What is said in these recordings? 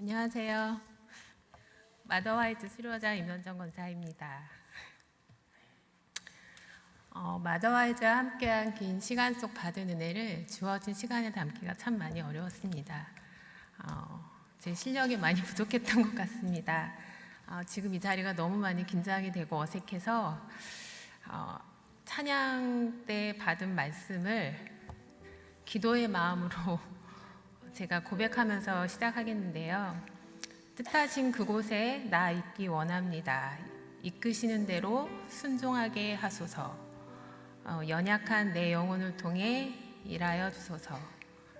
안녕하세요. 마더와이즈 수료자 임현정 권사입니다. 마더와이즈와 함께한 긴 시간 속 받은 은혜를 주어진 시간에 담기가 참 많이 어려웠습니다. 제 실력이 많이 부족했던 것 같습니다. 지금 이 자리가 너무 많이 긴장이 되고 어색해서 찬양 때 받은 말씀을 기도의 마음으로 제가 고백하면서 시작하겠는데요. 뜻하신 그곳에 나 있기 원합니다. 이끄시는 대로 순종하게 하소서. 연약한 내 영혼을 통해 일하여 주소서.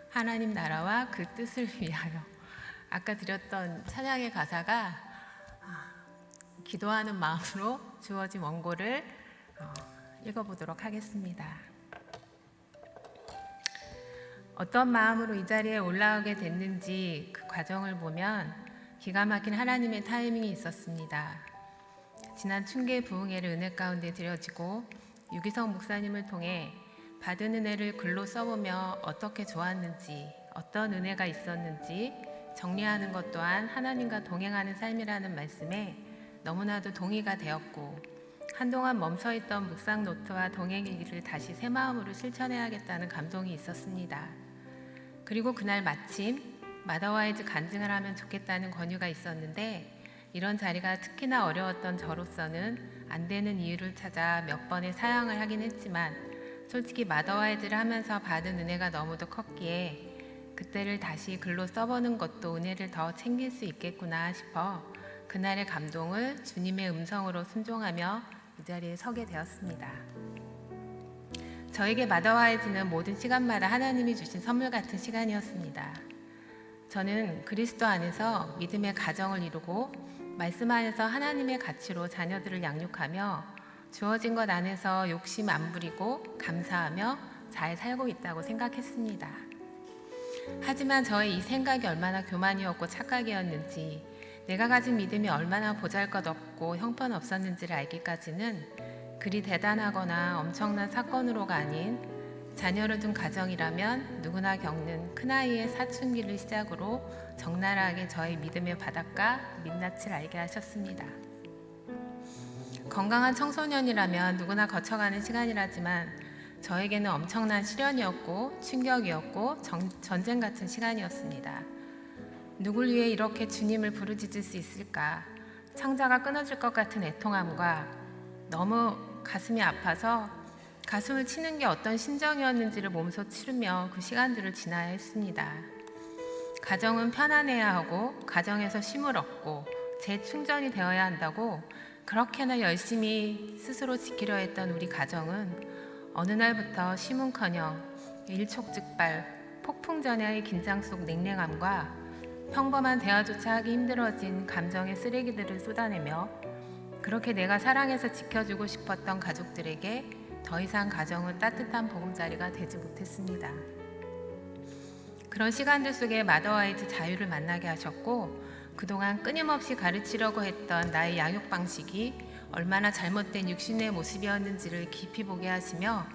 하나님 나라와 그 뜻을 위하여. 아까 드렸던 찬양의 가사가 기도하는 마음으로 주어진 원고를 읽어보도록 하겠습니다. 어떤 마음으로 이 자리에 올라오게 됐는지 그 과정을 보면 기가 막힌 하나님의 타이밍이 있었습니다. 지난 춘계 부흥회를 은혜 가운데 드려지고 유기성 목사님을 통해 받은 은혜를 글로 써보며 어떻게 좋았는지, 어떤 은혜가 있었는지 정리하는 것 또한 하나님과 동행하는 삶이라는 말씀에 너무나도 동의가 되었고, 한동안 멈춰있던 묵상 노트와 동행 일기를 다시 새 마음으로 실천해야겠다는 감동이 있었습니다. 그리고 그날 마침 마더와이즈 간증을 하면 좋겠다는 권유가 있었는데, 이런 자리가 특히나 어려웠던 저로서는 안 되는 이유를 찾아 몇 번의 사양을 하긴 했지만, 솔직히 마더와이즈를 하면서 받은 은혜가 너무도 컸기에 그때를 다시 글로 써보는 것도 은혜를 더 챙길 수 있겠구나 싶어 그날의 감동을 주님의 음성으로 순종하며 이 자리에 서게 되었습니다. 저에게 마더와이즈는 모든 시간마다 하나님이 주신 선물 같은 시간이었습니다. 저는 그리스도 안에서 믿음의 가정을 이루고 말씀 안에서 하나님의 가치로 자녀들을 양육하며 주어진 것 안에서 욕심 안 부리고 감사하며 잘 살고 있다고 생각했습니다. 하지만 저의 이 생각이 얼마나 교만이었고 착각이었는지, 내가 가진 믿음이 얼마나 보잘것없고 형편없었는지를 알기까지는 그리 대단하거나 엄청난 사건으로가 아닌 자녀를 둔 가정이라면 누구나 겪는 큰아이의 사춘기를 시작으로 적나라하게 저의 믿음의 바닥과 민낯을 알게 하셨습니다. 건강한 청소년이라면 누구나 거쳐가는 시간이라지만 저에게는 엄청난 시련이었고 충격이었고 전쟁 같은 시간이었습니다. 누굴 위해 이렇게 주님을 부르짖을 수 있을까? 창자가 끊어질 것 같은 애통함과 너무 가슴이 아파서 가슴을 치는 게 어떤 심정이었는지를 몸소 치르며 그 시간들을 지나야 했습니다. 가정은 편안해야 하고 가정에서 쉼을 얻고 재충전이 되어야 한다고 그렇게나 열심히 스스로 지키려 했던 우리 가정은 어느 날부터 쉼은커녕 일촉즉발 폭풍전야의 긴장 속 냉랭함과 평범한 대화조차 하기 힘들어진 감정의 쓰레기들을 쏟아내며 그렇게 내가 사랑해서 지켜주고 싶었던 가족들에게 더 이상 가정은 따뜻한 보금자리가 되지 못했습니다. 그런 시간들 속에 마더와이즈 자유를 만나게 하셨고, 그동안 끊임없이 가르치려고 했던 나의 양육 방식이 얼마나 잘못된 육신의 모습이었는지를 깊이 보게 하시며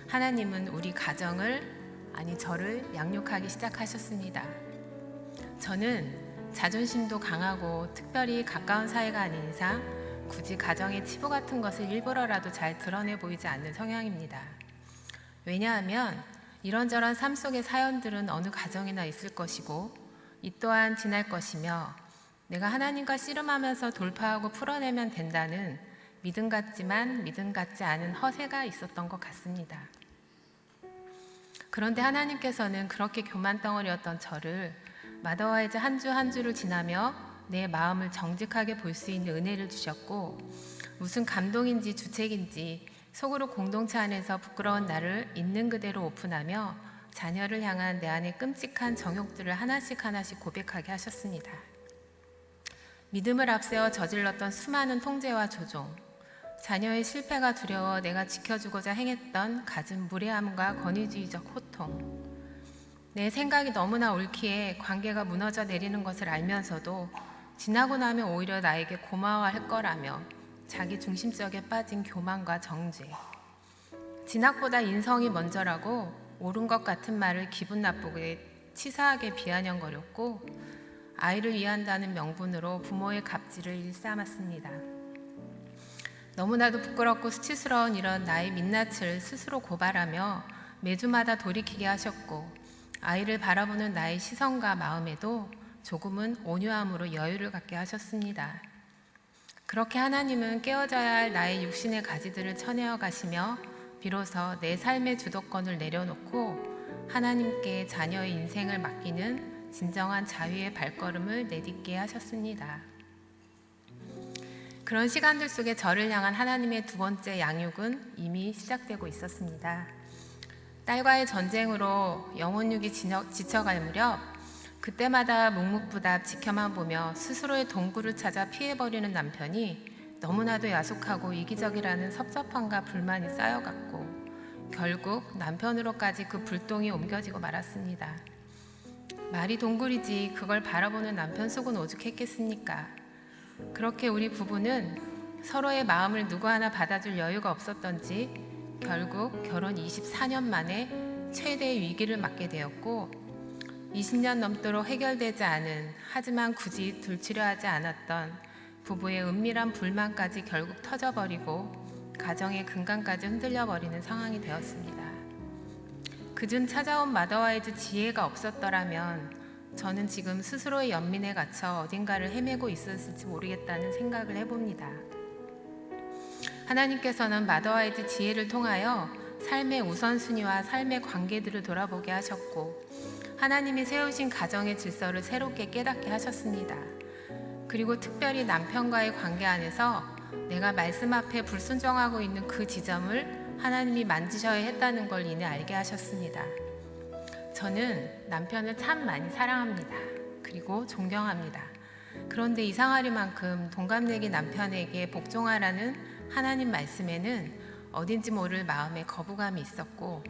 하나님은 우리 가정을, 아니 저를 양육하기 시작하셨습니다. 저는 자존심도 강하고 특별히 가까운 사이가 아닌 이상 굳이 가정의 치부 같은 것을 일부러라도 잘 드러내 보이지 않는 성향입니다. 왜냐하면 이런저런 삶 속의 사연들은 어느 가정이나 있을 것이고 이 또한 지날 것이며 내가 하나님과 씨름하면서 돌파하고 풀어내면 된다는 믿음 같지만 믿음 같지 않은 허세가 있었던 것 같습니다. 그런데 하나님께서는 그렇게 교만덩어리였던 저를 마더와이즈 한 주 한 주를 지나며 내 마음을 정직하게 볼 수 있는 은혜를 주셨고, 무슨 감동인지 주책인지 속으로 공동체 안에서 부끄러운 나를 있는 그대로 오픈하며 자녀를 향한 내 안의 끔찍한 정욕들을 하나씩 하나씩 고백하게 하셨습니다. 믿음을 앞세워 저질렀던 수많은 통제와 조종, 자녀의 실패가 두려워 내가 지켜주고자 행했던 갖은 무례함과 권위주의적 호통, 내 생각이 너무나 옳기에 관계가 무너져 내리는 것을 알면서도 지나고 나면 오히려 나에게 고마워할 거라며 자기 중심적에 빠진 교만과 정죄, 진학보다 인성이 먼저라고 옳은 것 같은 말을 기분 나쁘게 치사하게 비아냥거렸고, 아이를 위한다는 명분으로 부모의 갑질을 일삼았습니다. 너무나도 부끄럽고 수치스러운 이런 나의 민낯을 스스로 고발하며 매주마다 돌이키게 하셨고, 아이를 바라보는 나의 시선과 마음에도 조금은 온유함으로 여유를 갖게 하셨습니다. 그렇게 하나님은 깨어져야 할 나의 육신의 가지들을 쳐내어 가시며 비로소 내 삶의 주도권을 내려놓고 하나님께 자녀의 인생을 맡기는 진정한 자유의 발걸음을 내딛게 하셨습니다. 그런 시간들 속에 저를 향한 하나님의 두 번째 양육은 이미 시작되고 있었습니다. 딸과의 전쟁으로 영혼육이 지쳐갈 무렵, 그때마다 묵묵부답 지켜만 보며 스스로의 동굴을 찾아 피해버리는 남편이 너무나도 야속하고 이기적이라는 섭섭함과 불만이 쌓여갔고, 결국 남편으로까지 그 불똥이 옮겨지고 말았습니다. 말이 동굴이지 그걸 바라보는 남편 속은 오죽했겠습니까? 그렇게 우리 부부는 서로의 마음을 누구 하나 받아줄 여유가 없었던지 결국 결혼 24년 만에 최대의 위기를 맞게 되었고, 20년 넘도록 해결되지 않은, 하지만 굳이 들추려 하지 않았던 부부의 은밀한 불만까지 결국 터져버리고 가정의 근간까지 흔들려버리는 상황이 되었습니다. 그중 찾아온 마더와이즈 지혜가 없었더라면 저는 지금 스스로의 연민에 갇혀 어딘가를 헤매고 있었을지 모르겠다는 생각을 해봅니다. 하나님께서는 마더와이즈 지혜를 통하여 삶의 우선순위와 삶의 관계들을 돌아보게 하셨고, 하나님이 세우신 가정의 질서를 새롭게 깨닫게 하셨습니다. 그리고 특별히 남편과의 관계 안에서 내가 말씀 앞에 불순종하고 있는 그 지점을 하나님이 만지셔야 했다는 걸 이내 알게 하셨습니다. 저는 남편을 참 많이 사랑합니다. 그리고 존경합니다. 그런데 이상하리만큼 동갑내기 남편에게 복종하라는 하나님 말씀에는 어딘지 모를 마음에 거부감이 있었고,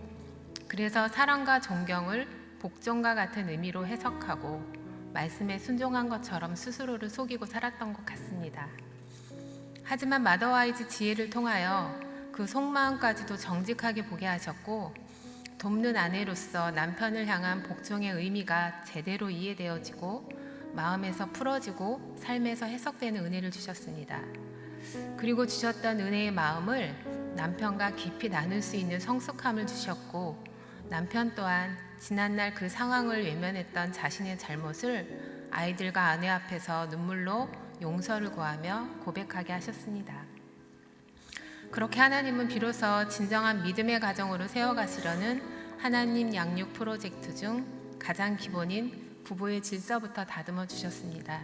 그래서 사랑과 존경을 복종과 같은 의미로 해석하고 말씀에 순종한 것처럼 스스로를 속이고 살았던 것 같습니다. 하지만 마더와이즈 지혜를 통하여 그 속마음까지도 정직하게 보게 하셨고, 돕는 아내로서 남편을 향한 복종의 의미가 제대로 이해되어지고 마음에서 풀어지고 삶에서 해석되는 은혜를 주셨습니다. 그리고 주셨던 은혜의 마음을 남편과 깊이 나눌 수 있는 성숙함을 주셨고, 남편 또한 지난날 그 상황을 외면했던 자신의 잘못을 아이들과 아내 앞에서 눈물로 용서를 구하며 고백하게 하셨습니다. 그렇게 하나님은 비로소 진정한 믿음의 가정으로 세워가시려는 하나님 양육 프로젝트 중 가장 기본인 부부의 질서부터 다듬어 주셨습니다.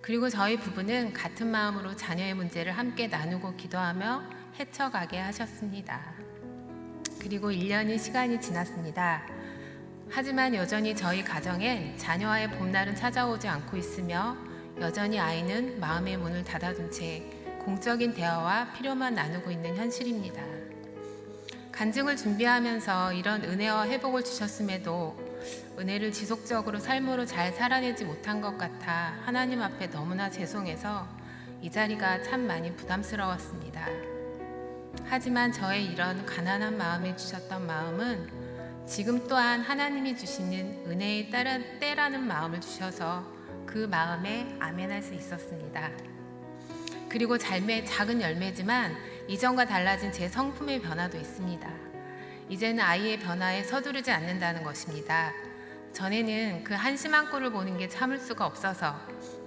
그리고 저희 부부는 같은 마음으로 자녀의 문제를 함께 나누고 기도하며 헤쳐가게 하셨습니다. 그리고 1년의 시간이 지났습니다. 하지만 여전히 저희 가정엔 자녀와의 봄날은 찾아오지 않고 있으며 여전히 아이는 마음의 문을 닫아둔 채 공적인 대화와 필요만 나누고 있는 현실입니다. 간증을 준비하면서 이런 은혜와 회복을 주셨음에도 은혜를 지속적으로 삶으로 잘 살아내지 못한 것 같아 하나님 앞에 너무나 죄송해서 이 자리가 참 많이 부담스러웠습니다. 하지만 저의 이런 가난한 마음에 주셨던 마음은 지금 또한 하나님이 주시는 은혜의 때라는 마음을 주셔서 그 마음에 아멘할 수 있었습니다. 그리고 삶의 작은 열매지만 이전과 달라진 제 성품의 변화도 있습니다. 이제는 아이의 변화에 서두르지 않는다는 것입니다. 전에는 그 한심한 꼴을 보는 게 참을 수가 없어서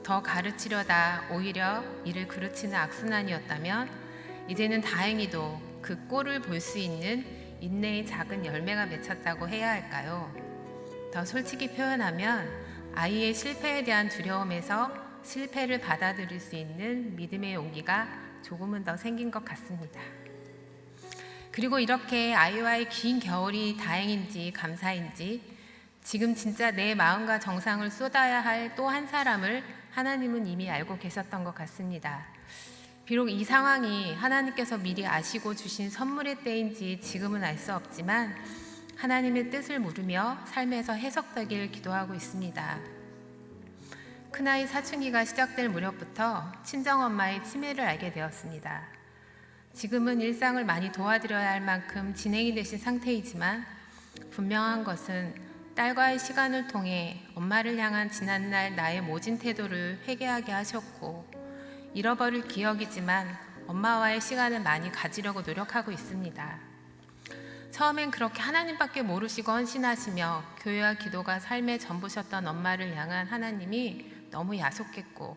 더 가르치려다 오히려 이를 그르치는 악순환이었다면, 이제는 다행히도 그 꼴을 볼 수 있는 인내의 작은 열매가 맺혔다고 해야 할까요? 더 솔직히 표현하면 아이의 실패에 대한 두려움에서 실패를 받아들일 수 있는 믿음의 용기가 조금은 더 생긴 것 같습니다. 그리고 이렇게 아이와의 긴 겨울이 다행인지 감사인지 지금 진짜 내 마음과 정성을 쏟아야 할 또 한 사람을 하나님은 이미 알고 계셨던 것 같습니다. 비록 이 상황이 하나님께서 미리 아시고 주신 선물의 때인지 지금은 알 수 없지만 하나님의 뜻을 물으며 삶에서 해석되길 기도하고 있습니다. 큰아이 사춘기가 시작될 무렵부터 친정엄마의 치매를 알게 되었습니다. 지금은 일상을 많이 도와드려야 할 만큼 진행이 되신 상태이지만 분명한 것은 딸과의 시간을 통해 엄마를 향한 지난날 나의 모진 태도를 회개하게 하셨고, 잃어버릴 기억이지만 엄마와의 시간을 많이 가지려고 노력하고 있습니다. 처음엔 그렇게 하나님밖에 모르시고 헌신하시며 교회와 기도가 삶의 전부셨던 엄마를 향한 하나님이 너무 야속했고,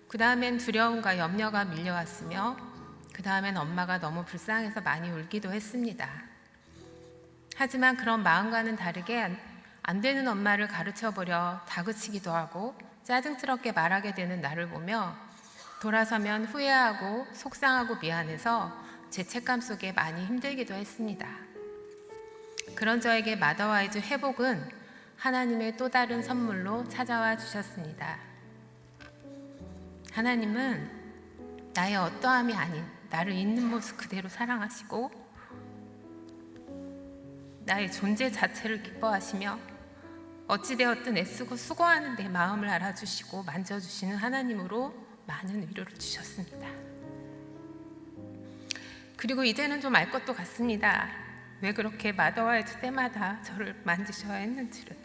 그 다음엔 두려움과 염려가 밀려왔으며, 그 다음엔 엄마가 너무 불쌍해서 많이 울기도 했습니다. 하지만 그런 마음과는 다르게 안 되는 엄마를 가르쳐보려 다그치기도 하고 짜증스럽게 말하게 되는 나를 보며 돌아서면 후회하고 속상하고 미안해서 죄책감 속에 많이 힘들기도 했습니다. 그런 저에게 마더와이즈 회복은 하나님의 또 다른 선물로 찾아와 주셨습니다. 하나님은 나의 어떠함이 아닌 나를 있는 모습 그대로 사랑하시고 나의 존재 자체를 기뻐하시며 어찌되었든 애쓰고 수고하는 내 마음을 알아주시고 만져주시는 하나님으로 많은 위로를 주셨습니다. 그리고 이제는 좀 알 것도 같습니다. 왜 그렇게 마더와이즈 때마다 저를 만지셔야 했는지를.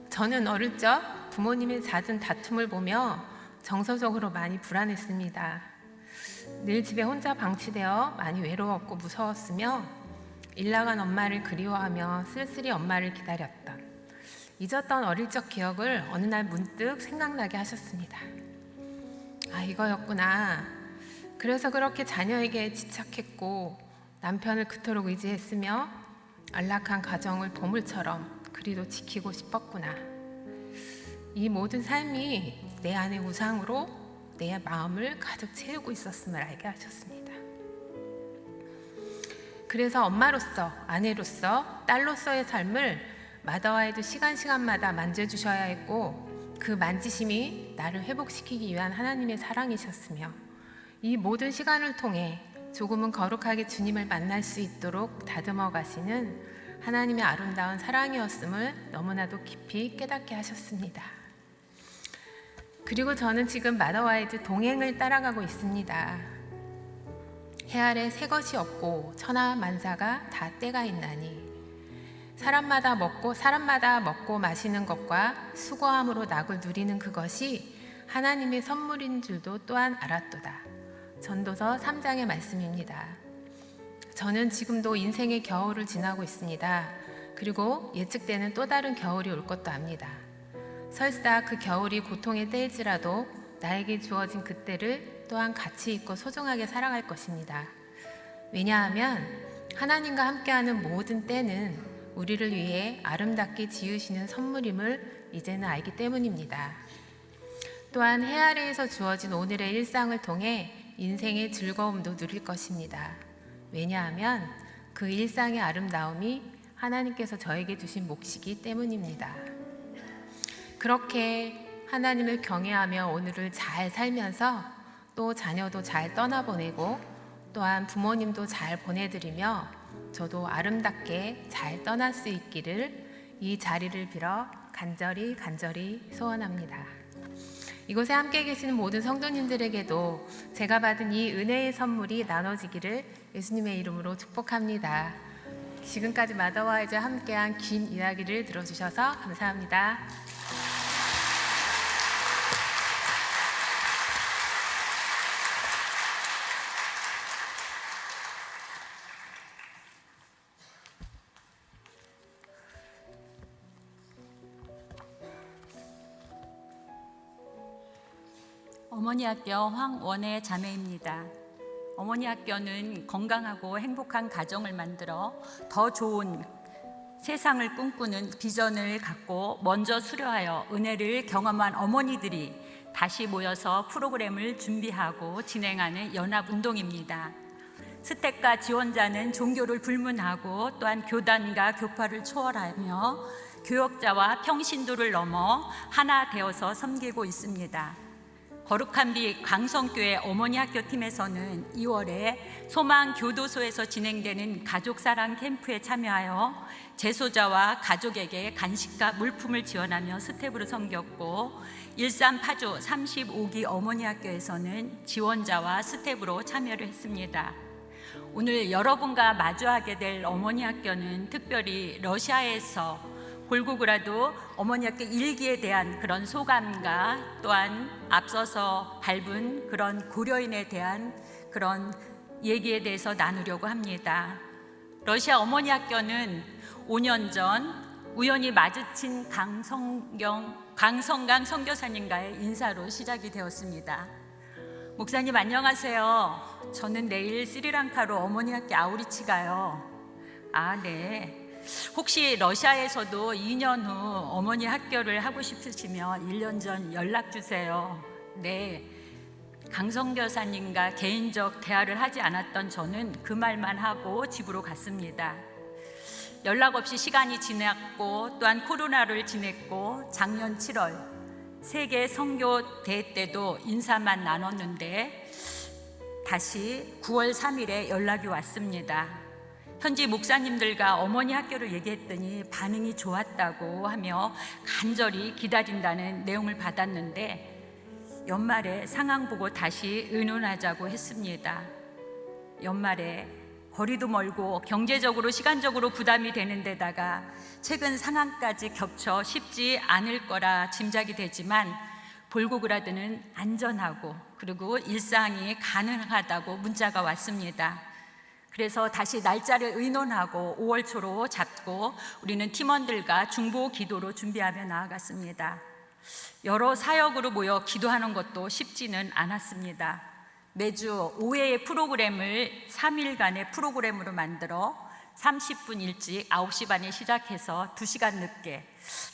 저는 어릴 적 부모님의 잦은 다툼을 보며 정서적으로 많이 불안했습니다. 늘 집에 혼자 방치되어 많이 외로웠고 무서웠으며 일 나간 엄마를 그리워하며 쓸쓸히 엄마를 기다렸던, 잊었던 어릴 적 기억을 어느 날 문득 생각나게 하셨습니다. 아, 이거였구나. 그래서 그렇게 자녀에게 집착했고 남편을 그토록 의지했으며 안락한 가정을 보물처럼 그리도 지키고 싶었구나. 이 모든 삶이 내 안의 우상으로 내 마음을 가득 채우고 있었음을 알게 하셨습니다. 그래서 엄마로서, 아내로서, 딸로서의 삶을 마더와이즈 시간마다 만져주셔야 했고, 그 만지심이 나를 회복시키기 위한 하나님의 사랑이셨으며, 이 모든 시간을 통해 조금은 거룩하게 주님을 만날 수 있도록 다듬어 가시는 하나님의 아름다운 사랑이었음을 너무나도 깊이 깨닫게 하셨습니다. 그리고 저는 지금 마더와이즈 동행을 따라가고 있습니다. 해 아래 새 것이 없고 천하 만사가 다 때가 있나니 사람마다 먹고 마시는 것과 수고함으로 낙을 누리는 그것이 하나님의 선물인 줄도 또한 알았도다. 전도서 3장의 말씀입니다. 저는 지금도 인생의 겨울을 지나고 있습니다. 그리고 예측되는 또 다른 겨울이 올 것도 압니다. 설사 그 겨울이 고통의 때일지라도 나에게 주어진 그 때를 또한 가치 있고 소중하게 살아갈 것입니다. 왜냐하면 하나님과 함께하는 모든 때는 우리를 위해 아름답게 지으시는 선물임을 이제는 알기 때문입니다. 또한 해 아래에서 주어진 오늘의 일상을 통해 인생의 즐거움도 누릴 것입니다. 왜냐하면 그 일상의 아름다움이 하나님께서 저에게 주신 몫이기 때문입니다. 그렇게 하나님을 경외하며 오늘을 잘 살면서 또 자녀도 잘 떠나보내고 또한 부모님도 잘 보내드리며 저도 아름답게 잘 떠날 수 있기를 이 자리를 빌어 간절히 소원합니다. 이곳에 함께 계시는 모든 성도님들에게도 제가 받은 이 은혜의 선물이 나눠지기를 예수님의 이름으로 축복합니다. 지금까지 마더와이즈 함께한 긴 이야기를 들어주셔서 감사합니다. 어머니 학교 황원혜 자매입니다. 어머니 학교는 건강하고 행복한 가정을 만들어 더 좋은 세상을 꿈꾸는 비전을 갖고 먼저 수료하여 은혜를 경험한 어머니들이 다시 모여서 프로그램을 준비하고 진행하는 연합운동입니다. 스택과 지원자는 종교를 불문하고 또한 교단과 교파를 초월하며 교역자와 평신도를 넘어 하나 되어서 섬기고 있습니다. 거룩한 빛 강성교회 어머니 학교 팀에서는 2월에 소망교도소에서 진행되는 가족사랑 캠프에 참여하여 재소자와 가족에게 간식과 물품을 지원하며 스텝으로 섬겼고, 일산 파주 35기 어머니 학교에서는 지원자와 스텝으로 참여를 했습니다. 오늘 여러분과 마주하게 될 어머니 학교는 특별히 러시아에서 볼고그라도 어머니 학교 일기에 대한 그런 소감과 또한 앞서서 밟은 그런 고려인에 대한 그런 얘기에 대해서 나누려고 합니다. 러시아 어머니 학교는 5년 전 우연히 마주친 강성강 선교사님과의 인사로 시작이 되었습니다. 목사님 안녕하세요. 저는 내일 스리랑카로 어머니 학교 아우리치 가요. 아, 네. 혹시 러시아에서도 2년 후 어머니 학교를 하고 싶으시면 1년 전 연락 주세요. 네. 강선교사님과 개인적 대화를 하지 않았던 저는 그 말만 하고 집으로 갔습니다. 연락 없이 시간이 지났고 또한 코로나를 지냈고 작년 7월 세계 선교 대회 때도 인사만 나눴는데 다시 9월 3일에 연락이 왔습니다. 현지 목사님들과 어머니 학교를 얘기했더니 반응이 좋았다고 하며 간절히 기다린다는 내용을 받았는데 연말에 상황 보고 다시 의논하자고 했습니다. 연말에 거리도 멀고 경제적으로 시간적으로 부담이 되는 데다가 최근 상황까지 겹쳐 쉽지 않을 거라 짐작이 되지만 볼고그라드는 안전하고 그리고 일상이 가능하다고 문자가 왔습니다. 그래서 다시 날짜를 의논하고 5월 초로 잡고 우리는 팀원들과 중보 기도로 준비하며 나아갔습니다. 여러 사역으로 모여 기도하는 것도 쉽지는 않았습니다. 매주 5회의 프로그램을 3일간의 프로그램으로 만들어 30분 일찍 9시 반에 시작해서 2시간 늦게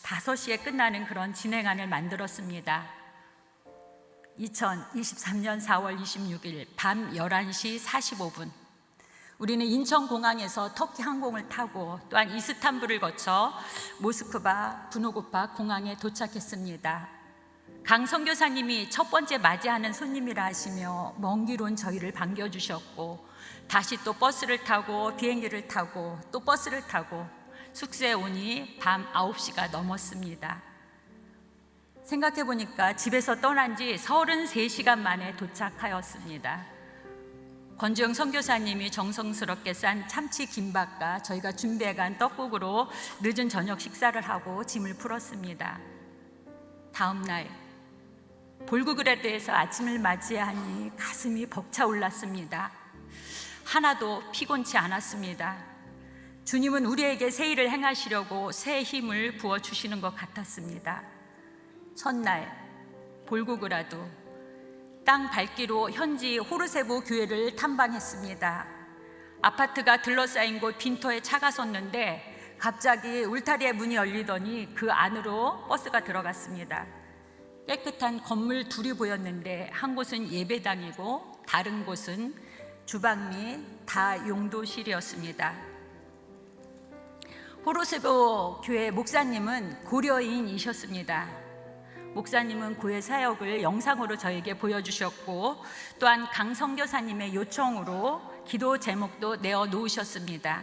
5시에 끝나는 그런 진행안을 만들었습니다. 2023년 4월 26일 밤 11시 45분 우리는 인천공항에서 터키 항공을 타고 또한 이스탄불을 거쳐 모스크바 브노고파 공항에 도착했습니다. 강 선교사님이 첫 번째 맞이하는 손님이라 하시며 먼 길 온 저희를 반겨주셨고 다시 또 버스를 타고 비행기를 타고 또 버스를 타고 숙소에 오니 밤 9시가 넘었습니다. 생각해 보니까 집에서 떠난 지 33시간 만에 도착하였습니다. 권주영 선교사님이 정성스럽게 싼 참치 김밥과 저희가 준비해간 떡국으로 늦은 저녁 식사를 하고 짐을 풀었습니다. 다음 날 볼고그라드에서 아침을 맞이하니 가슴이 벅차올랐습니다. 하나도 피곤치 않았습니다. 주님은 우리에게 새 일을 행하시려고 새 힘을 부어주시는 것 같았습니다. 첫날 볼고그라드 땅 밟기로 현지 호르세보 교회를 탐방했습니다. 아파트가 둘러싸인 곳 빈터에 차가 섰는데 갑자기 울타리의 문이 열리더니 그 안으로 버스가 들어갔습니다. 깨끗한 건물 둘이 보였는데 한 곳은 예배당이고 다른 곳은 주방 및 다용도실이었습니다. 호르세보 교회 목사님은 고려인이셨습니다. 목사님은 교회 사역을 영상으로 저에게 보여주셨고 또한 강 선교사님의 요청으로 기도 제목도 내어 놓으셨습니다.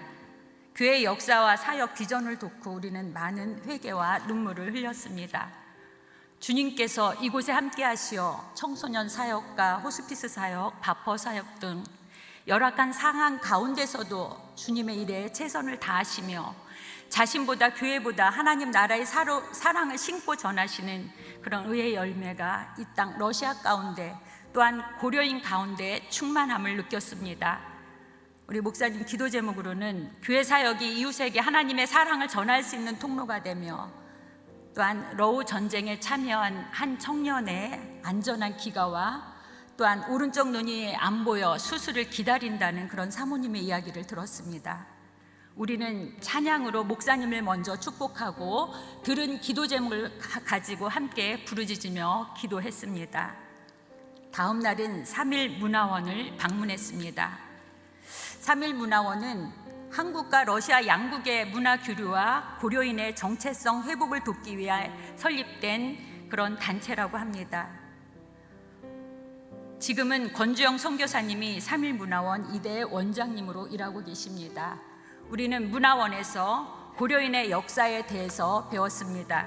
교회 역사와 사역 비전을 돕고 우리는 많은 회개와 눈물을 흘렸습니다. 주님께서 이곳에 함께 하시어 청소년 사역과 호스피스 사역, 바퍼 사역 등 열악한 상황 가운데서도 주님의 일에 최선을 다하시며 자신보다 교회보다 하나님 나라의 사랑을 심고 전하시는 그런 의의 열매가 이 땅 러시아 가운데 또한 고려인 가운데 충만함을 느꼈습니다. 우리 목사님 기도 제목으로는 교회 사역이 이웃에게 하나님의 사랑을 전할 수 있는 통로가 되며 또한 러우 전쟁에 참여한 한 청년의 안전한 귀가와 또한 오른쪽 눈이 안 보여 수술을 기다린다는 그런 사모님의 이야기를 들었습니다. 우리는 찬양으로 목사님을 먼저 축복하고 들은 기도 제목을 가지고 함께 부르짖으며 기도했습니다. 다음 날은 3일 문화원을 방문했습니다. 3일 문화원은 한국과 러시아 양국의 문화 교류와 고려인의 정체성 회복을 돕기 위해 설립된 그런 단체라고 합니다. 지금은 권주영 선교사님이 3일 문화원 2대 원장님으로 일하고 계십니다. 우리는 문화원에서 고려인의 역사에 대해서 배웠습니다.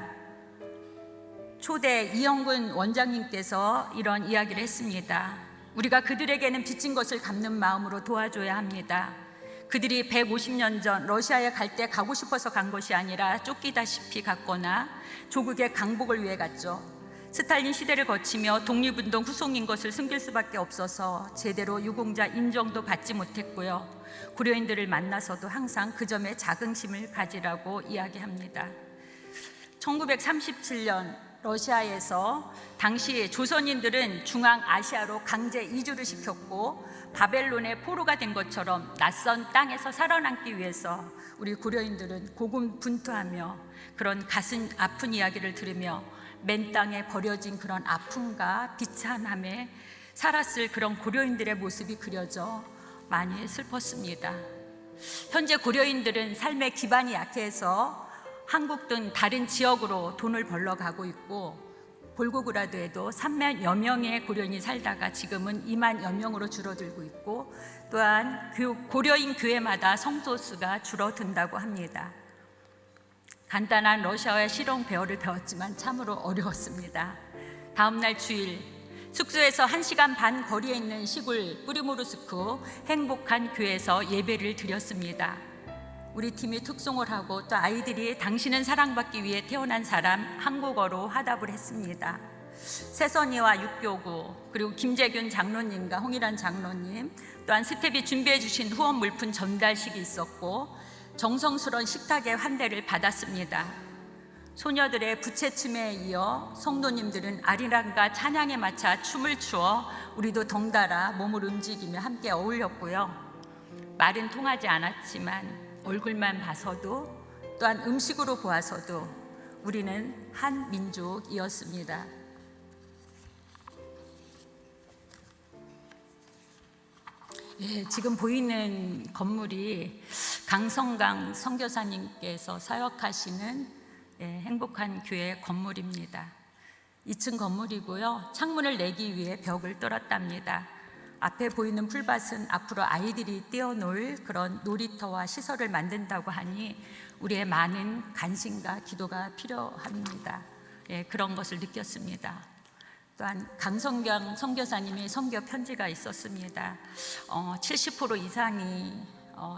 초대 이영근 원장님께서 이런 이야기를 했습니다. 우리가 그들에게는 빚진 것을 갚는 마음으로 도와줘야 합니다. 그들이 150년 전 러시아에 갈 때 가고 싶어서 간 것이 아니라 쫓기다시피 갔거나 조국의 강복을 위해 갔죠. 스탈린 시대를 거치며 독립운동 후손인 것을 숨길 수밖에 없어서 제대로 유공자 인정도 받지 못했고요. 고려인들을 만나서도 항상 그 점에 자긍심을 가지라고 이야기합니다. 1937년 러시아에서 당시 조선인들은 중앙아시아로 강제 이주를 시켰고 바벨론의 포로가 된 것처럼 낯선 땅에서 살아남기 위해서 우리 고려인들은 고군분투하며 그런 가슴 아픈 이야기를 들으며 맨 땅에 버려진 그런 아픔과 비참함에 살았을 그런 고려인들의 모습이 그려져 많이 슬펐습니다. 현재 고려인들은 삶의 기반이 약해서 한국 등 다른 지역으로 돈을 벌러 가고 있고 볼고그라드에도 3만여 명의 고려인이 살다가 지금은 2만여 명으로 줄어들고 있고 또한 고려인 교회마다 성도 수가 줄어든다고 합니다. 간단한 러시아어의 실용 배어를 배웠지만 참으로 어려웠습니다. 다음 날 주일 숙소에서 1시간 반 거리에 있는 시골 뿌리모르스크 행복한 교회에서 예배를 드렸습니다. 우리 팀이 특송을 하고 또 아이들이 당신은 사랑받기 위해 태어난 사람 한국어로 화답을 했습니다. 세선이와 육교구 그리고 김재균 장로님과 홍일환 장로님 또한 스텝이 준비해 주신 후원 물품 전달식이 있었고 정성스러운 식탁의 환대를 받았습니다. 소녀들의 부채춤에 이어 성도님들은 아리랑과 찬양에 맞춰 춤을 추어 우리도 덩달아 몸을 움직이며 함께 어울렸고요. 말은 통하지 않았지만 얼굴만 봐서도 또한 음식으로 보아서도 우리는 한 민족이었습니다. 지금 보이는 건물이 강성강 선교사님께서 사역하시는 행복한 교회 건물입니다. 2층 건물이고요. 창문을 내기 위해 벽을 뚫었답니다. 앞에 보이는 풀밭은 앞으로 아이들이 뛰어놀 그런 놀이터와 시설을 만든다고 하니 우리의 많은 관심과 기도가 필요합니다. 그런 것을 느꼈습니다. 또한 강성경 선교사님의 선교 편지가 있었습니다. 70% 이상이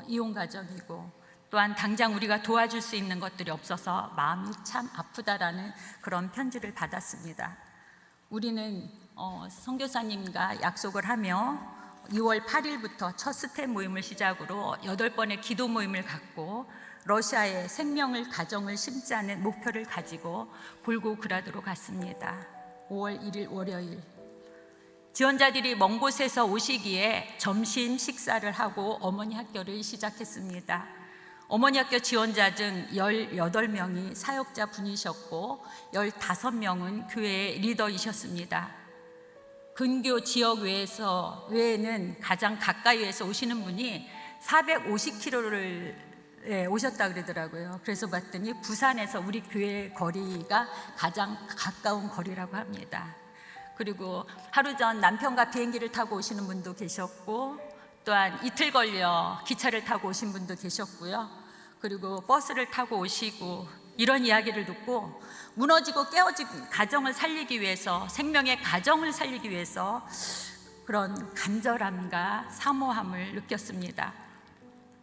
이혼 가정이고 또한 당장 우리가 도와줄 수 있는 것들이 없어서 마음이 참 아프다라는 그런 편지를 받았습니다. 우리는 선교사님과 약속을 하며 2월 8일부터 첫 스텝 모임을 시작으로 8번의 기도 모임을 갖고 러시아에 생명을 가정을 심자는 목표를 가지고 볼고그라드로 갔습니다. 5월 1일 월요일 지원자들이 먼 곳에서 오시기에 점심 식사를 하고 어머니 학교를 시작했습니다. 어머니 학교 지원자 중 18명이 사역자 분이셨고 15명은 교회의 리더이셨습니다. 근교 지역 외에는 가장 가까이에서 오시는 분이 450km를 오셨다 그러더라고요. 그래서 봤더니 부산에서 우리 교회 거리가 가장 가까운 거리라고 합니다. 그리고 하루 전 남편과 비행기를 타고 오시는 분도 계셨고 또한 이틀 걸려 기차를 타고 오신 분도 계셨고요. 그리고 버스를 타고 오시고 이런 이야기를 듣고 무너지고 깨어진 가정을 살리기 위해서 생명의 가정을 살리기 위해서 그런 간절함과 사모함을 느꼈습니다.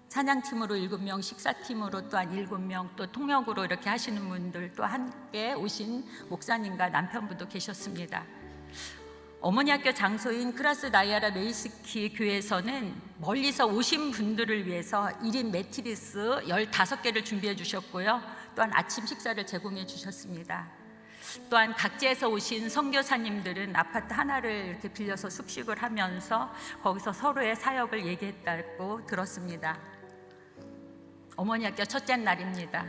찬양팀으로 7명, 식사팀으로 또한 7명, 또 통역으로 이렇게 하시는 분들 또 함께 오신 목사님과 남편분도 계셨습니다. 어머니 학교 장소인 크라스나이아라 메이스키 교회에서는 멀리서 오신 분들을 위해서 1인 매트리스 15개를 준비해 주셨고요. 또한 아침 식사를 제공해 주셨습니다. 또한 각지에서 오신 선교사님들은 아파트 하나를 이렇게 빌려서 숙식을 하면서 거기서 서로의 사역을 얘기했다고 들었습니다. 어머니 학교 첫째 날입니다.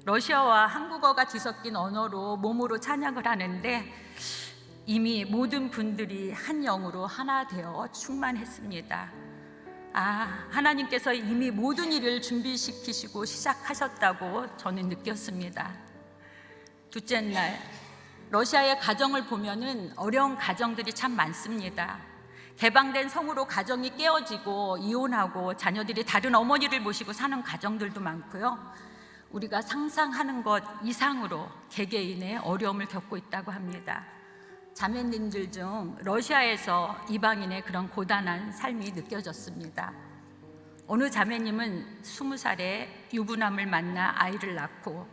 러시아와 한국어가 뒤섞인 언어로 몸으로 찬양을 하는데 이미 모든 분들이 한 영으로 하나 되어 충만했습니다. 하나님께서 이미 모든 일을 준비시키시고 시작하셨다고 저는 느꼈습니다. 둘째 날, 러시아의 가정을 보면은 어려운 가정들이 참 많습니다. 개방된 성으로 가정이 깨어지고 이혼하고 자녀들이 다른 어머니를 모시고 사는 가정들도 많고요. 우리가 상상하는 것 이상으로 개개인의 어려움을 겪고 있다고 합니다. 자매님들 중 러시아에서 이방인의 그런 고단한 삶이 느껴졌습니다. 어느 자매님은 20살에 유부남을 만나 아이를 낳고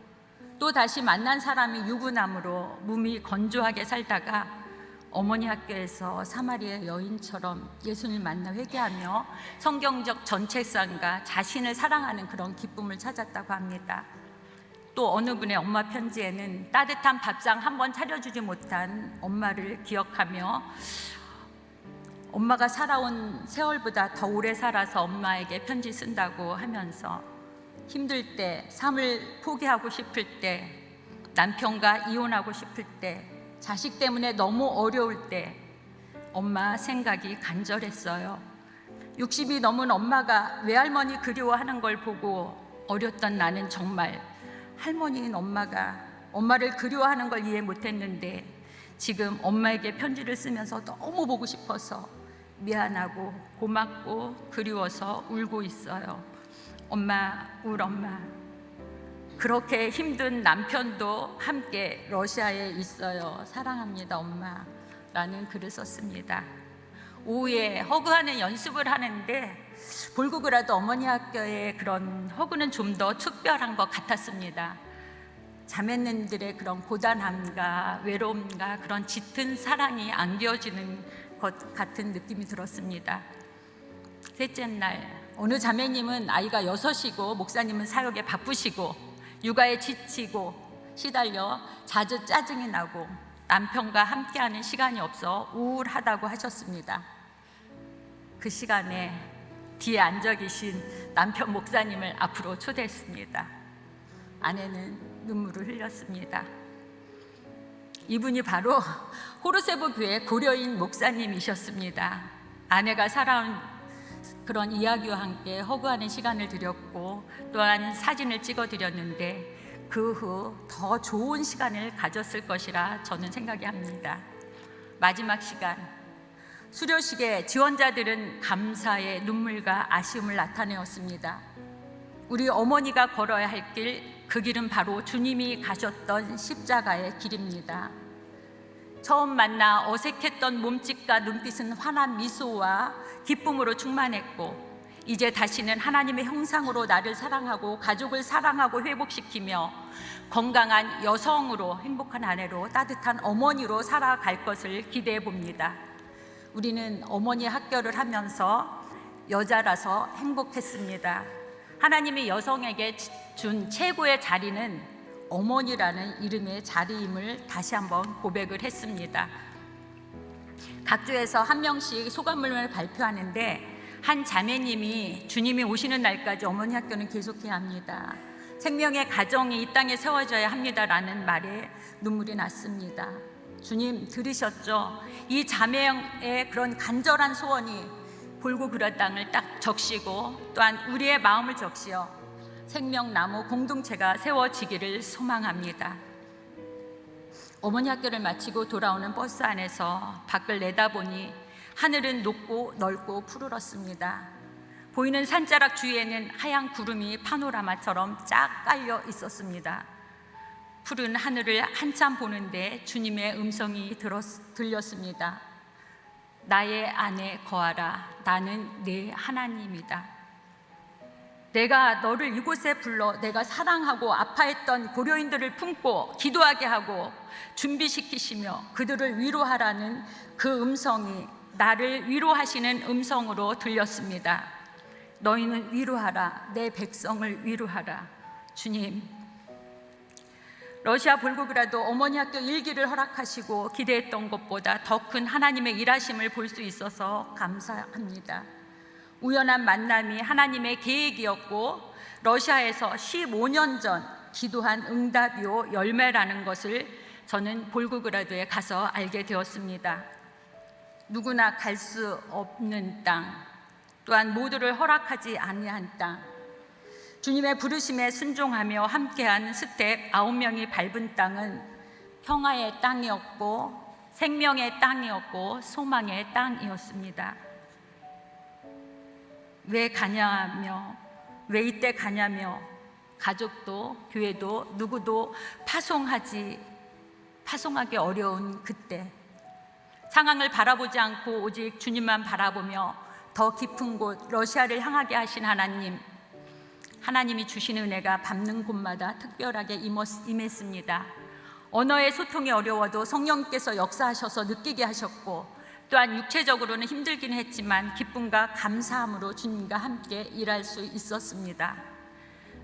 또 다시 만난 사람이 유부남으로 몸이 건조하게 살다가 어머니 학교에서 사마리아 여인처럼 예수님을 만나 회개하며 성경적 정체성과 자신을 사랑하는 그런 기쁨을 찾았다고 합니다. 또 어느 분의 엄마 편지에는 따뜻한 밥상 한 번 차려주지 못한 엄마를 기억하며 엄마가 살아온 세월보다 더 오래 살아서 엄마에게 편지 쓴다고 하면서 힘들 때, 삶을 포기하고 싶을 때, 남편과 이혼하고 싶을 때, 자식 때문에 너무 어려울 때 엄마 생각이 간절했어요. 60이 넘은 엄마가 외할머니 그리워하는 걸 보고 어렸던 나는 정말 할머니인 엄마가 엄마를 그리워하는 걸 이해 못했는데 지금 엄마에게 편지를 쓰면서 너무 보고 싶어서 미안하고 고맙고 그리워서 울고 있어요. 엄마, 울 엄마. 그렇게 힘든 남편도 함께 러시아에 있어요. 사랑합니다, 엄마. 라는 글을 썼습니다. 오후에 허그하는 연습을 하는데 볼고그라드 어머니 학교의 그런 허그는 좀 더 특별한 것 같았습니다. 자매님들의 그런 고단함과 외로움과 그런 짙은 사랑이 안겨지는 것 같은 느낌이 들었습니다. 셋째 날, 어느 자매님은 아이가 6이고 목사님은 사역에 바쁘시고 육아에 지치고 시달려 자주 짜증이 나고 남편과 함께하는 시간이 없어 우울하다고 하셨습니다. 그 시간에 뒤에 앉아 계신 남편 목사님을 앞으로 초대했습니다. 아내는 눈물을 흘렸습니다. 이분이 바로 호르세브 교회 고려인 목사님이셨습니다. 아내가 살아온 그런 이야기와 함께 허구하는 시간을 드렸고 또한 사진을 찍어 드렸는데 그 후 더 좋은 시간을 가졌을 것이라 저는 생각이 합니다. 마지막 시간, 수료식에 지원자들은 감사의 눈물과 아쉬움을 나타내었습니다. 우리 어머니가 걸어야 할 길, 그 길은 바로 주님이 가셨던 십자가의 길입니다. 처음 만나 어색했던 몸짓과 눈빛은 환한 미소와 기쁨으로 충만했고 이제 다시는 하나님의 형상으로 나를 사랑하고 가족을 사랑하고 회복시키며 건강한 여성으로, 행복한 아내로, 따뜻한 어머니로 살아갈 것을 기대해 봅니다. 우리는 어머니 학교를 하면서 여자라서 행복했습니다. 하나님이 여성에게 준 최고의 자리는 어머니라는 이름의 자리임을 다시 한번 고백을 했습니다. 각 주에서 한 명씩 소감문을 발표하는데 한 자매님이 주님이 오시는 날까지 어머니 학교는 계속해야 합니다. 생명의 가정이 이 땅에 세워져야 합니다라는 말에 눈물이 났습니다. 주님 들으셨죠? 이 자매의 그런 간절한 소원이 볼고그라 땅을 딱 적시고 또한 우리의 마음을 적시어 생명나무 공동체가 세워지기를 소망합니다. 어머니 학교를 마치고 돌아오는 버스 안에서 밖을 내다보니 하늘은 높고 넓고 푸르렀습니다. 보이는 산자락 주위에는 하얀 구름이 파노라마처럼 쫙 깔려 있었습니다. 푸른 하늘을 한참 보는데 주님의 음성이 들렸습니다. 나의 안에 거하라. 나는 내 하나님이다. 내가 너를 이곳에 불러 내가 사랑하고 아파했던 고려인들을 품고 기도하게 하고 준비시키시며 그들을 위로하라는 그 음성이 나를 위로하시는 음성으로 들렸습니다. 너희는 위로하라. 내 백성을 위로하라. 주님, 러시아 볼고그라도 어머니 학교 일기를 허락하시고 기대했던 것보다 더 큰 하나님의 일하심을 볼 수 있어서 감사합니다. 우연한 만남이 하나님의 계획이었고 러시아에서 15년 전 기도한 응답이요 열매라는 것을 저는 볼고그라도에 가서 알게 되었습니다. 누구나 갈 수 없는 땅, 또한 모두를 허락하지 아니한 땅, 주님의 부르심에 순종하며 함께한 스텝 9명이 밟은 땅은 평화의 땅이었고 생명의 땅이었고 소망의 땅이었습니다. 왜 가냐며, 왜 이때 가냐며 가족도 교회도 누구도 파송하기 어려운 그때 상황을 바라보지 않고 오직 주님만 바라보며 더 깊은 곳 러시아를 향하게 하신 하나님, 하나님이 주신 은혜가 밟는 곳마다 특별하게 임했습니다. 언어의 소통이 어려워도 성령께서 역사하셔서 느끼게 하셨고, 또한 육체적으로는 힘들긴 했지만 기쁨과 감사함으로 주님과 함께 일할 수 있었습니다.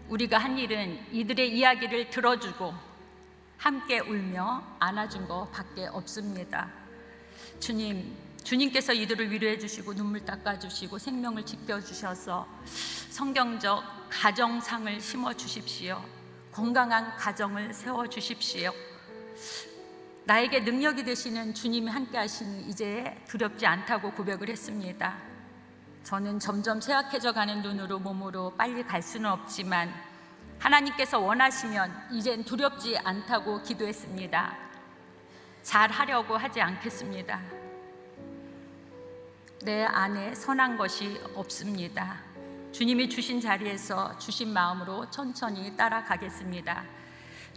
우리가 한 일은 이들의 이야기를 들어주고 함께 울며 안아준 것밖에 없습니다. 주님께서 이들을 위로해 주시고 눈물 닦아주시고 생명을 지켜주셔서 성경적 가정상을 심어주십시오. 건강한 가정을 세워주십시오. 나에게 능력이 되시는 주님이 함께 하시니 이제 두렵지 않다고 고백을 했습니다. 저는 점점 쇠약해져 가는 눈으로 몸으로 빨리 갈 수는 없지만 하나님께서 원하시면 이젠 두렵지 않다고 기도했습니다. 잘 하려고 하지 않겠습니다. 내 안에 선한 것이 없습니다. 주님이 주신 자리에서 주신 마음으로 천천히 따라가겠습니다.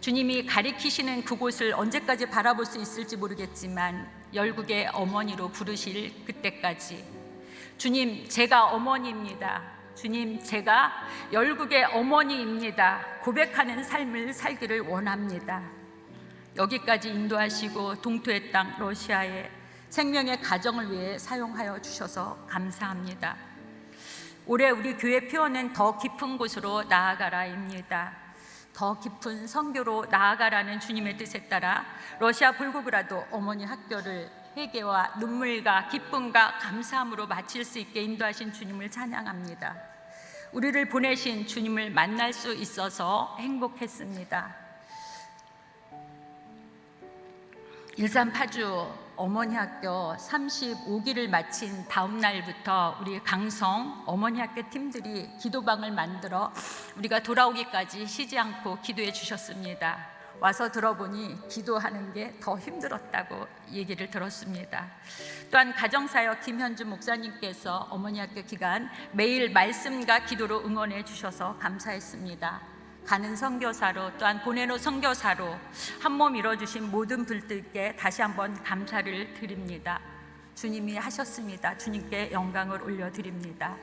주님이 가리키시는 그곳을 언제까지 바라볼 수 있을지 모르겠지만 열국의 어머니로 부르실 그때까지, 주님, 제가 어머니입니다. 주님, 제가 열국의 어머니입니다. 고백하는 삶을 살기를 원합니다. 여기까지 인도하시고 동토의 땅 러시아에 생명의 가정을 위해 사용하여 주셔서 감사합니다. 올해 우리 교회 표어는 더 깊은 곳으로 나아가라입니다. 더 깊은 선교로 나아가라는 주님의 뜻에 따라 러시아 볼고그라도 어머니 학교를 회개와 눈물과 기쁨과 감사함으로 마칠 수 있게 인도하신 주님을 찬양합니다. 우리를 보내신 주님을 만날 수 있어서 행복했습니다. 일산 파주 어머니 학교 35기를 마친 다음 날부터 우리 강성 어머니 학교 팀들이 기도방을 만들어 우리가 돌아오기까지 쉬지 않고 기도해 주셨습니다. 와서 들어보니 기도하는 게 더 힘들었다고 얘기를 들었습니다. 또한 가정사역 김현주 목사님께서 어머니 학교 기간 매일 말씀과 기도로 응원해 주셔서 감사했습니다. 가는 선교사로 또한 보내노 선교사로 한몸 이뤄주신 모든 분들께 다시 한번 감사를 드립니다. 주님이 하셨습니다. 주님께 영광을 올려드립니다.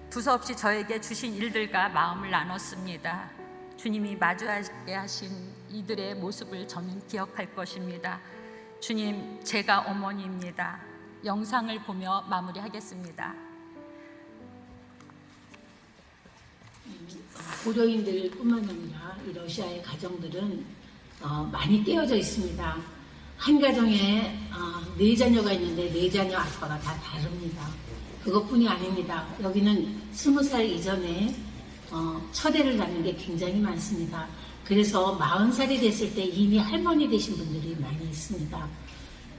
두서없이 저에게 주신 일들과 마음을 나눴습니다. 주님이 마주하게 하신 이들의 모습을 저는 기억할 것입니다. 주님, 제가 어머니입니다. 영상을 보며 마무리하겠습니다. 고려인들뿐만 아니라 이 러시아의 가정들은 많이 떼어져 있습니다. 한 가정에 4자녀가 있는데 4자녀 아빠가 다 다릅니다. 그것뿐이 아닙니다. 여기는 20살 이전에 처대를 낳는 게 굉장히 많습니다. 그래서 40살이 됐을 때 이미 할머니 되신 분들이 많이 있습니다.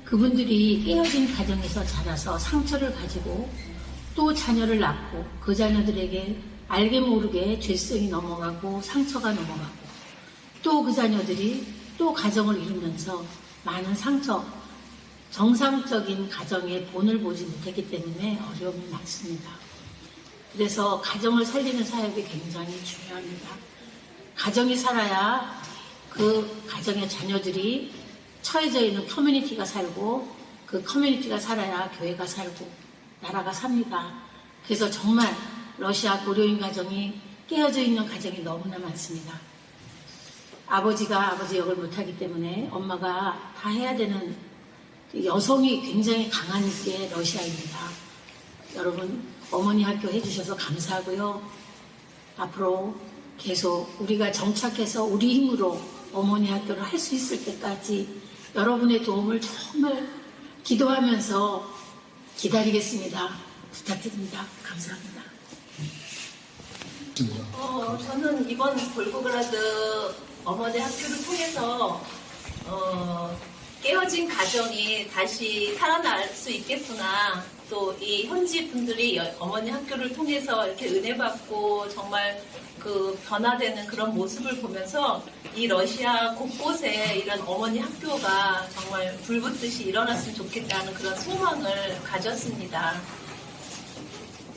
그분들이 깨어진 가정에서 자라서 상처를 가지고 또 자녀를 낳고 그 자녀들에게 알게 모르게 죄성이 넘어가고 상처가 넘어가고 또 그 자녀들이 또 가정을 이루면서 많은 상처, 정상적인 가정의 본을 보지 못했기 때문에 어려움이 많습니다. 그래서 가정을 살리는 사역이 굉장히 중요합니다. 가정이 살아야 그 가정의 자녀들이 처해져 있는 커뮤니티가 살고 그 커뮤니티가 살아야 교회가 살고 나라가 삽니다. 그래서 정말 러시아 고려인 가정이 깨어져 있는 가정이 너무나 많습니다. 아버지가 아버지 역을 못하기 때문에 엄마가 다 해야 되는 여성이 굉장히 강한 게 러시아입니다. 여러분 어머니 학교 해주셔서 감사하고요. 앞으로 계속 우리가 정착해서 우리 힘으로 어머니 학교를 할 수 있을 때까지 여러분의 도움을 정말 기도하면서 기다리겠습니다. 부탁드립니다. 감사합니다. 저는 이번 볼고그라드 어머니 학교를 통해서 깨어진 가정이 다시 살아날 수 있겠구나. 또 이 현지 분들이 어머니 학교를 통해서 이렇게 은혜 받고 정말 그 변화되는 그런 모습을 보면서 이 러시아 곳곳에 이런 어머니 학교가 정말 불붙듯이 일어났으면 좋겠다는 그런 소망을 가졌습니다.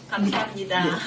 감사합니다.